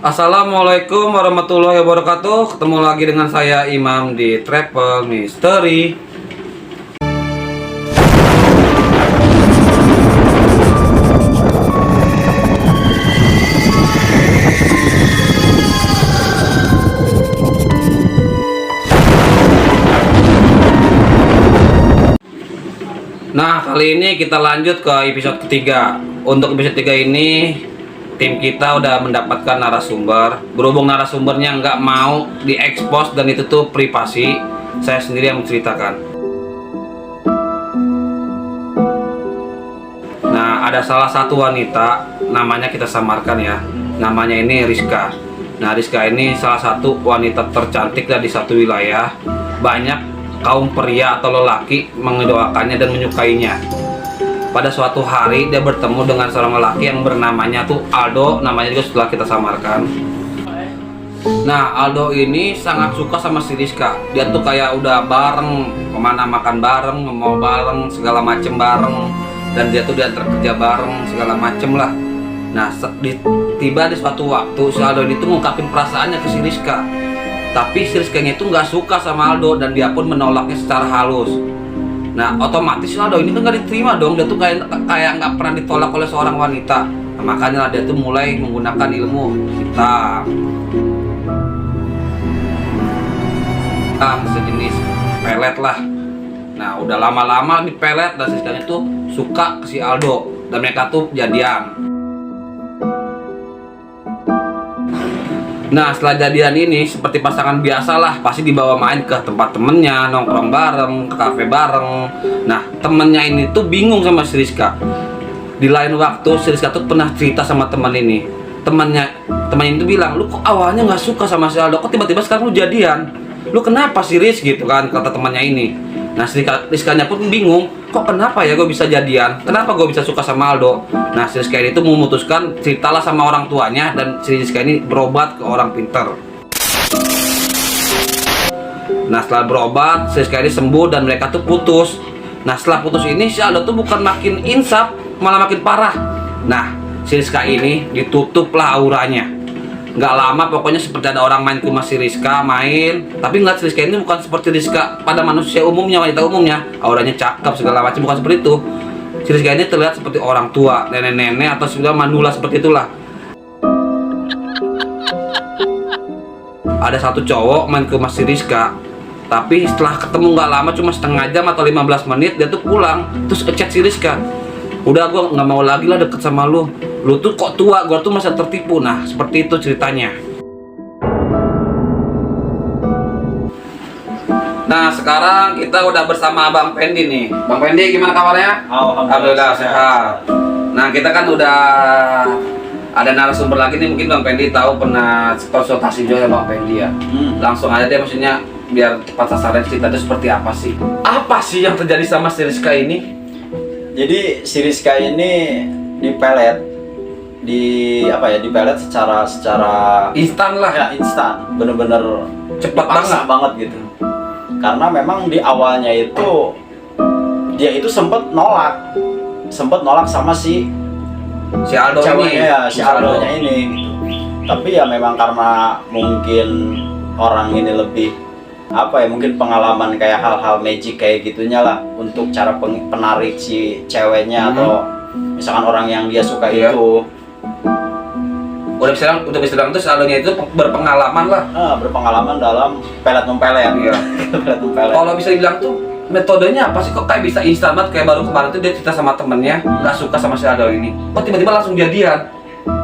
Assalamualaikum warahmatullahi wabarakatuh. Ketemu lagi dengan saya Imam di Travel Mystery. Nah, kali ini kita lanjut ke episode ketiga. Untuk episode ketiga ini tim kita udah mendapatkan narasumber. Berhubung narasumbernya nggak mau diekspos dan itu tuh privasi, saya sendiri yang menceritakan. Nah, ada salah satu wanita, namanya kita samarkan ya. Namanya ini Rizka. Nah, Rizka ini salah satu wanita tercantik di satu wilayah. Banyak kaum pria atau lelaki mengedoakannya dan menyukainya. Pada suatu hari dia bertemu dengan seorang lelaki yang bernamanya tuh Aldo, namanya juga setelah kita samarkan. Nah, Aldo ini sangat suka sama si Rizka. Dia tuh kayak udah bareng, kemana makan bareng, mau bareng, segala macem bareng. Dan dia tuh diantar kerja bareng, segala macem lah. Nah, tiba di suatu waktu si Aldo ini tuh ngungkapin perasaannya ke si Rizka. Tapi si Rizkanya itu nggak suka sama Aldo dan dia pun menolaknya secara halus. Nah, otomatis Aldo ini kan nggak diterima dong. Dia tuh kayak nggak pernah ditolak oleh seorang wanita. Nah, makanya dia tuh mulai menggunakan ilmu hitam, sejenis pelet lah. Nah, udah lama-lama di pelet dan si Rizkanya tuh suka ke si Aldo dan mereka tuh jadian. Nah, setelah jadian ini seperti pasangan biasa lah, pasti dibawa main ke tempat temennya, nongkrong bareng, ke kafe bareng. Nah, temennya ini tuh bingung sama si Rizka. Di lain waktu si Rizka tuh pernah cerita sama teman ini. Temannya ini tuh bilang, "Lu kok awalnya nggak suka sama si Aldo, kok tiba-tiba sekarang lu jadian? Lu kenapa sih, Riz?" gitu kan, kata temannya ini. Nah, si Rizkanya pun bingung, kok kenapa ya gue bisa jadian? Kenapa gue bisa suka sama Aldo? Nah, si Rizka ini tuh memutuskan ceritalah sama orang tuanya dan si Rizka ini berobat ke orang pintar. Nah, setelah berobat, si Rizka ini sembuh dan mereka tuh putus. Nah, setelah putus ini si Aldo tuh bukan makin insaf, malah makin parah. Nah, si Rizka ini ditutuplah auranya. Nggak lama pokoknya seperti ada orang main ke rumah si Rizka main. Tapi ngeliat si Rizka ini bukan seperti Rizka pada manusia umumnya, wanita umumnya. Auranya cakep segala macam, bukan seperti itu. Si Rizka ini terlihat seperti orang tua, nenek-nenek atau sudah manula seperti itulah. Ada satu cowok main ke rumah si Rizka. Tapi setelah ketemu nggak lama, cuma setengah jam atau 15 menit, dia tuh pulang. Terus ngechat si Rizka, "Udah, gue nggak mau lagi lah deket sama lu. Lu tuh kok tua, gue tuh masa tertipu." Nah, seperti itu ceritanya. Nah, sekarang kita udah bersama Bang Pendi nih. Bang Pendi, gimana kabarnya? Alhamdulillah sehat. Nah, kita kan udah ada narasumber lagi nih. Mungkin Bang Pendi tahu pernah konsultasi juga sama Bang Pendi ya. Langsung aja deh, maksudnya biar tepat sasaran cerita itu seperti apa sih? Apa sih yang terjadi sama si Rizka ini? Jadi si Rizka ini dipelet, dipelet secara Instan lah ya, instan, bener-bener cepat banget gitu. Karena memang di awalnya itu dia itu sempet nolak sama si Aldo ini ya, si Aldonya ini gitu. Tapi ya memang karena mungkin orang ini lebih mungkin pengalaman kayak hal-hal magic kayak gitunya lah untuk cara penarik si ceweknya atau misalkan orang yang dia suka itu. Udah bisa bilang tuh Aldonya itu berpengalaman lah. Berpengalaman dalam pelet mempelet. Iya. Pelet mempelet. Kalau bisa dibilang tuh metodenya apa sih, kok kayak bisa instan banget? Kayak baru kemarin tuh dia cerita sama temennya nggak suka sama si Aldo ini, kok tiba-tiba langsung jadian?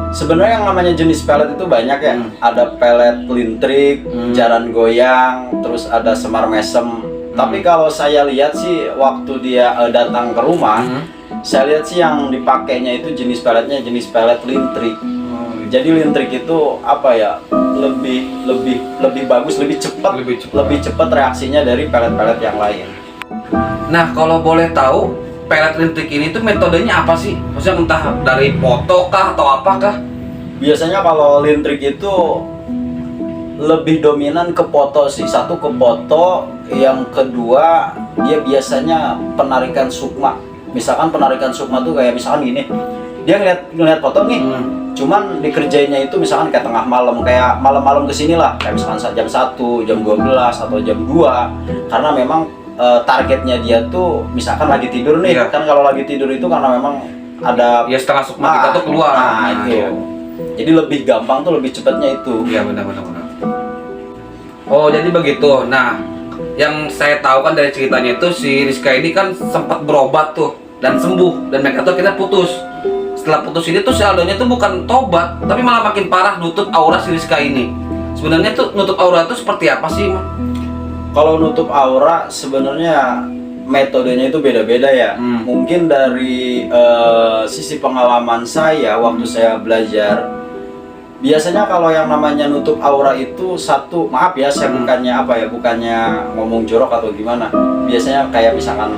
Sebenarnya yang namanya jenis pelet itu banyak ya. Ada pelet lintrik, jaran goyang, terus ada semar mesem. Tapi kalau saya lihat sih waktu dia datang ke rumah, saya lihat sih yang dipakainya itu jenis peletnya jenis pelet lintrik. Jadi lintrik itu lebih bagus, lebih cepat reaksinya dari pelet-pelet yang lain. Nah, kalau boleh tahu, pelet listrik ini tuh metodenya apa sih? Maksudnya entah dari foto kah atau apakah? Biasanya kalau listrik itu lebih dominan ke foto sih. Satu ke foto, yang kedua dia biasanya penarikan sukma. Misalkan penarikan sukma tuh kayak misalkan gini, dia ngeliat foto nih, cuman dikerjainnya itu misalkan kayak tengah malam, kayak malam-malam kesini lah, kayak misalkan jam 1, jam 12 atau jam 2, karena memang targetnya dia tuh misalkan lagi tidur nih, kan kalau lagi tidur itu karena memang ada ya setengah sukma kita tuh keluar. Itu. Iya. Jadi lebih gampang tuh, lebih cepatnya itu. Iya benar. Oh jadi begitu. Nah, yang saya tahu kan dari ceritanya itu si Rizka ini kan sempat berobat tuh dan sembuh, dan mereka tuh akhirnya putus. Setelah putus ini tuh si Aldonya tuh bukan tobat, tapi malah makin parah nutup aura si Rizka ini. Sebenarnya tuh nutup aura itu seperti apa sih? Kalau nutup aura sebenarnya metodenya itu beda-beda ya. Mungkin dari sisi pengalaman saya waktu saya belajar, biasanya kalau yang namanya nutup aura itu satu, maaf ya saya bukannya ngomong jorok atau gimana. Biasanya kayak misalkan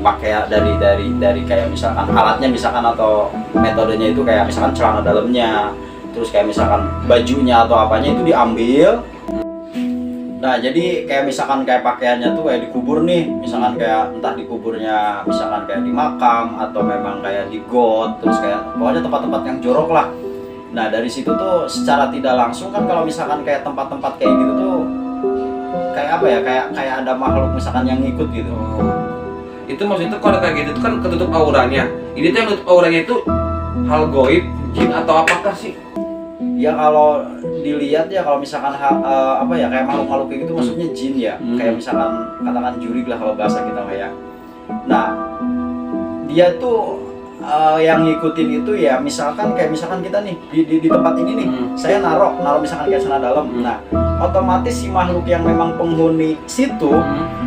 pakai dari kayak misalkan alatnya misalkan, atau metodenya itu kayak misalkan celana dalamnya, terus kayak misalkan bajunya atau apanya itu diambil. Nah jadi kayak misalkan kayak pakaiannya tuh kayak dikubur nih, misalkan kayak entah dikuburnya misalkan kayak di makam atau memang kayak di got, terus kayak pokoknya tempat-tempat yang jorok lah. Nah dari situ tuh secara tidak langsung kan kalau misalkan kayak tempat-tempat kayak gitu tuh kayak apa ya, kayak ada makhluk misalkan yang ngikut gitu. Itu maksudnya kalau kayak gitu kan ketutup auranya. Ini tuh yang nutup auranya itu hal goib, jin atau apakah sih? Ya kalau dilihat ya, kalau misalkan apa ya, kayak makhluk-makhluk kayak gitu maksudnya jin ya. Kayak misalkan katakan jurig lah kalau bahasa kita kayak. Nah dia tuh yang ngikutin itu ya misalkan kayak misalkan kita nih di tempat ini nih, saya naruh misalkan kayak celana dalam. Nah otomatis si makhluk yang memang penghuni situ,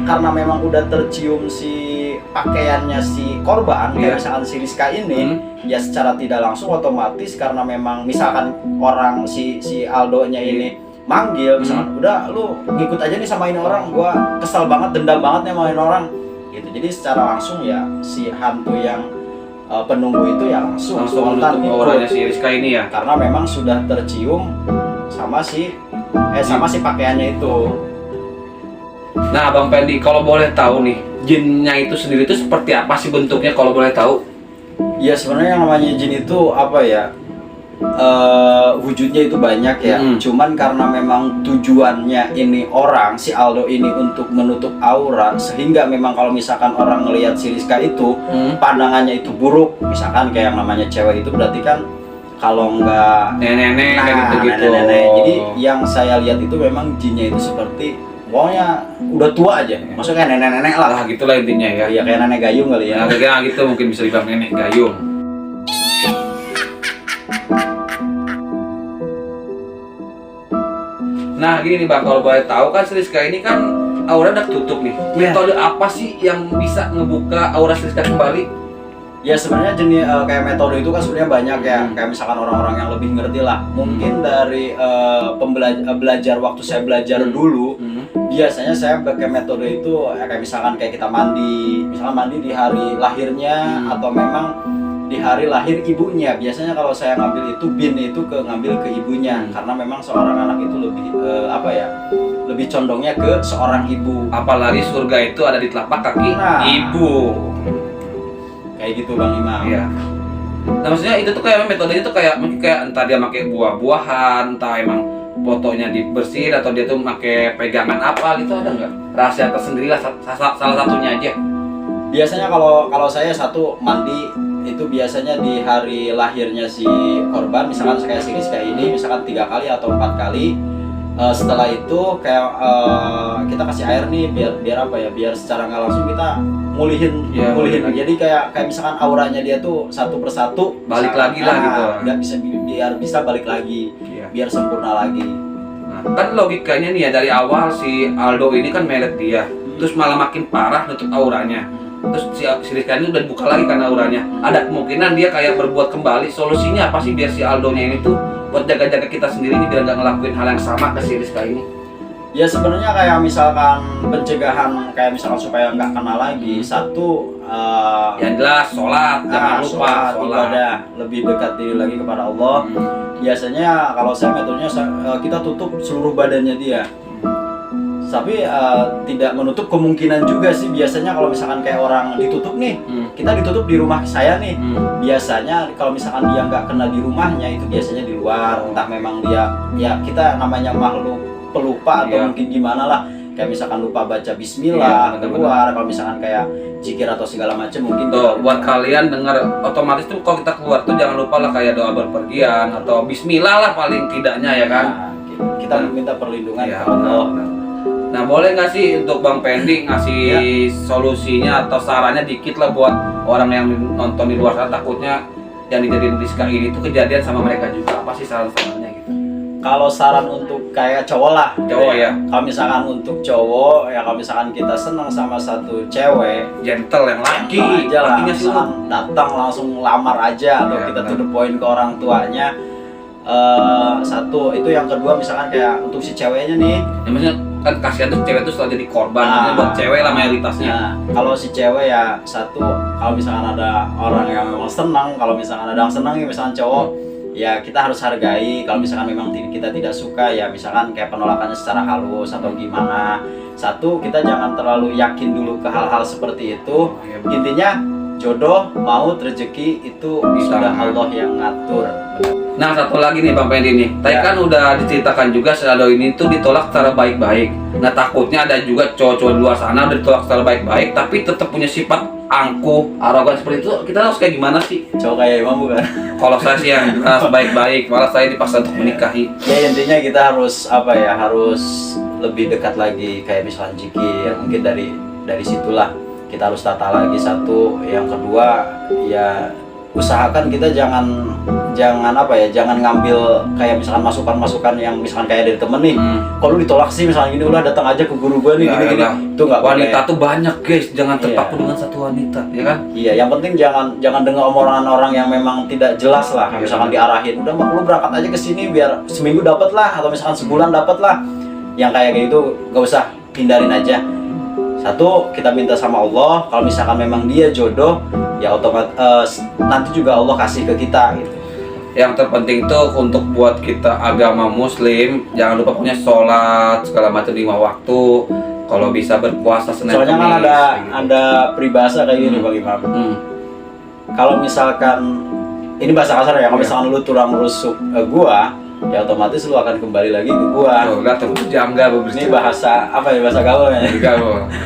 karena memang udah tercium si pakaiannya si korban, kayak misalkan si Rizka ini, ya secara tidak langsung otomatis karena memang misalkan orang si Aldonya ini manggil, misalkan udah lu ngikut aja nih sama ini orang, gua kesal banget, dendam banget nih sama ini orang gitu. Jadi secara langsung ya si hantu yang penunggu itu ya langsung spontan nutup auranya si Rizka ini ya, karena memang sudah tercium sama si pakaiannya itu. Nah Bang Pendi, kalau boleh tahu nih, jinnya itu sendiri itu seperti apa sih bentuknya kalau boleh tahu? Ya sebenarnya yang namanya jin itu apa ya, wujudnya itu banyak ya. Cuman karena memang tujuannya ini orang, si Aldo ini untuk menutup aura, sehingga memang kalau misalkan orang ngelihat si Rizka itu pandangannya itu buruk, misalkan kayak yang namanya cewek itu berarti kan kalau nggak nenek-nenek kayak gitu-gitu. Nenek-nenek. Jadi yang saya lihat itu memang jinnya itu seperti pokoknya udah tua aja, maksudnya kayak nenek-nenek lah. Gitulah intinya ya. Iya kayak nenek gayung kali ya. Nah, kayak gitu mungkin bisa dibilang nenek gayung. Nah gini nih Bang, kalau boleh tahu kan si Rizka ini kan aura udah tutup nih. Metode apa sih yang bisa ngebuka aura si Rizka kembali? Ya sebenarnya jenis kayak metode itu kan sebenarnya banyak ya. Kayak misalkan orang-orang yang lebih ngerti lah. Mungkin dari belajar waktu saya belajar dulu, biasanya saya pakai metode itu kayak misalkan kayak kita mandi, misalkan mandi di hari lahirnya atau memang di hari lahir ibunya. Biasanya kalau saya ngambil itu bin itu ngambil ke ibunya, karena memang seorang anak itu lebih apa ya, lebih condongnya ke seorang ibu. Apalagi surga itu ada di telapak kaki ibu. Kayak gitu Bang Imam. Iya. Nah maksudnya itu tuh kayak metodenya tuh kayak mungkin kayak entah dia pakai buah-buahan, entah emang fotonya dibersihin atau dia tuh pakai pegangan apa gitu, ada nggak rahasia tersendiri lah, salah satunya aja? Biasanya kalau saya satu mandi itu biasanya di hari lahirnya si korban, misalkan kayak si Rizka ini misalkan 3 kali atau 4 kali. Setelah itu kayak kita kasih air nih biar apa ya, biar secara nggak langsung kita mulihin. Jadi kayak misalkan auranya dia tuh satu persatu balik lagi lah gitu. Nggak biar bisa balik lagi, biar sempurna lagi. Nah, kan logikanya nih ya, dari awal si Aldo ini kan melet dia, terus malah makin parah nutup auranya. Terus si Rizka ini udah buka lagi kan auranya. Ada kemungkinan dia kayak berbuat kembali. Solusinya apa sih biar si Aldonya ini tuh buat jaga-jaga kita sendiri nih, biar nggak ngelakuin hal yang sama ke si Rizka ini? Ya sebenarnya kayak misalkan pencegahan, kayak misalkan supaya nggak kena lagi. Satu yang jelas sholat, jangan lupa sholat. Ibadah, lebih dekat diri lagi kepada Allah. Biasanya kalau saya metodenya kita tutup seluruh badannya dia. Tapi tidak menutup kemungkinan juga sih, biasanya kalau misalkan kayak orang ditutup nih, kita ditutup di rumah saya nih, biasanya kalau misalkan dia nggak kena di rumahnya, itu biasanya di luar. Entah memang dia, ya kita namanya makhluk pelupa atau mungkin gimana lah, kayak misalkan lupa baca bismillah keluar. Kalau misalkan kayak zikir atau segala macam mungkin tuh buat kalian dengar otomatis tuh kalau kita keluar tuh jangan lupa lah kayak doa berpergian atau bismillah lah paling tidaknya ya kan. Nah, kita minta perlindungan ke Allah. Nah boleh nggak sih untuk Bang Pendi ngasih solusinya atau sarannya dikit lah buat orang yang nonton di luar sana, takutnya yang dijadiin Rizka ini tuh kejadian sama mereka juga. Apa sih saran-sarannya gitu? Kalau saran untuk kayak cowok lah, Cowok ya. Kalau misalkan untuk cowok ya, kalau misalkan kita senang sama satu cewek, Gentle yang laki, aja lah, lakinya sih misalkan datang langsung lamar aja atau Iya, kita benar. to the point ke orang tuanya. Satu itu, yang kedua misalkan kayak untuk si ceweknya nih. ya maksudnya kan kasihan tuh cewek tuh selalu jadi korban, maksudnya buat cewek lah mayoritasnya. Nah, kalau si cewek ya satu, kalau misalkan ada orang yang memang senang, kalau misalkan ada yang senang ya misalkan cowok, ya kita harus hargai. Kalau misalkan memang kita tidak suka, ya misalkan kayak penolakannya secara halus atau gimana. Satu, kita jangan terlalu yakin dulu ke hal-hal seperti itu. Intinya jodoh, maut, rezeki itu sudah Allah yang ngatur. Nah satu lagi nih Bang Pendi nih, tadi kan udah diceritakan juga Shadow ini tuh ditolak secara baik-baik. Nah takutnya ada juga cowok-cowok di luar sana udah ditolak secara baik-baik tapi tetap punya sifat angkuh, arogan seperti itu. Kita harus kayak gimana sih? Cowok kayak Imam bukan? Kalau saya sih yang baik-baik, malah saya dipaksa untuk menikahi. Ya intinya kita harus apa ya, harus lebih dekat lagi, kayak misalnya zikir. Mungkin dari situlah kita harus tata lagi. Satu, yang kedua ya usahakan kita jangan apa ya, jangan ngambil kayak misalkan masukan yang misalkan kayak dari temen nih, kalau ditolak sih misalnya gini, ulah datang aja ke guru gue nih, gini itu nggak boleh. Wanita tuh banyak guys, jangan terpaku dengan satu wanita, ya kan? Iya, yang penting jangan dengar omongan orang yang memang tidak jelas lah. Kayak misalkan diarahin, udah lu berangkat aja ke sini biar seminggu dapat lah, atau misalkan sebulan dapat lah. Yang kayak gitu nggak usah, hindarin aja. Satu, kita minta sama Allah, kalau misalkan memang dia jodoh, ya otomatis nanti juga Allah kasih ke kita gitu. Yang terpenting tuh untuk buat kita agama muslim, jangan lupa punya sholat segala macam 5 waktu. Kalau bisa berpuasa Senin Soalnya kan Kamis, ada peribahasa kayak gini Bang Imam. Kalau misalkan ini bahasa kasar ya, kalau misalkan lu tulang rusuk gua, ya otomatis lu akan kembali lagi ke gua. Udah tuh jangga Ini bahasa apa ya, bahasa gaul ya?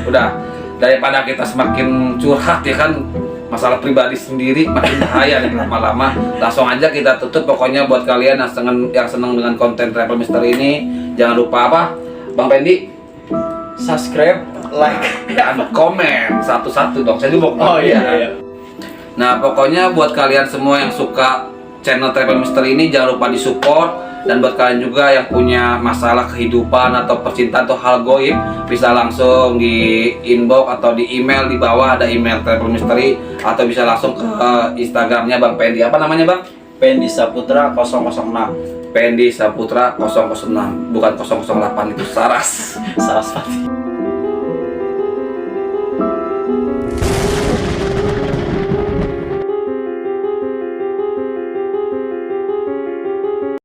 Udah, daripada kita semakin curhat ya kan, masalah pribadi sendiri makin bahaya nih lama-lama. Langsung aja kita tutup. Pokoknya buat kalian yang seneng dengan konten Travel Mystery ini, jangan lupa apa Bang Pendi? Subscribe, like, dan komen satu-satu dong. Saya juga mau iya. Nah pokoknya buat kalian semua yang suka channel Travel Mystery ini, jangan lupa disupport. Dan buat kalian juga yang punya masalah kehidupan atau percintaan atau hal goib, bisa langsung di inbox atau di email, di bawah ada email Travel Mystery, atau bisa langsung ke Instagramnya Bang Pendi. Apa namanya Bang? Pendi Saputra 006. Pendi Saputra 006, bukan 008 itu Saras. Sarasvati.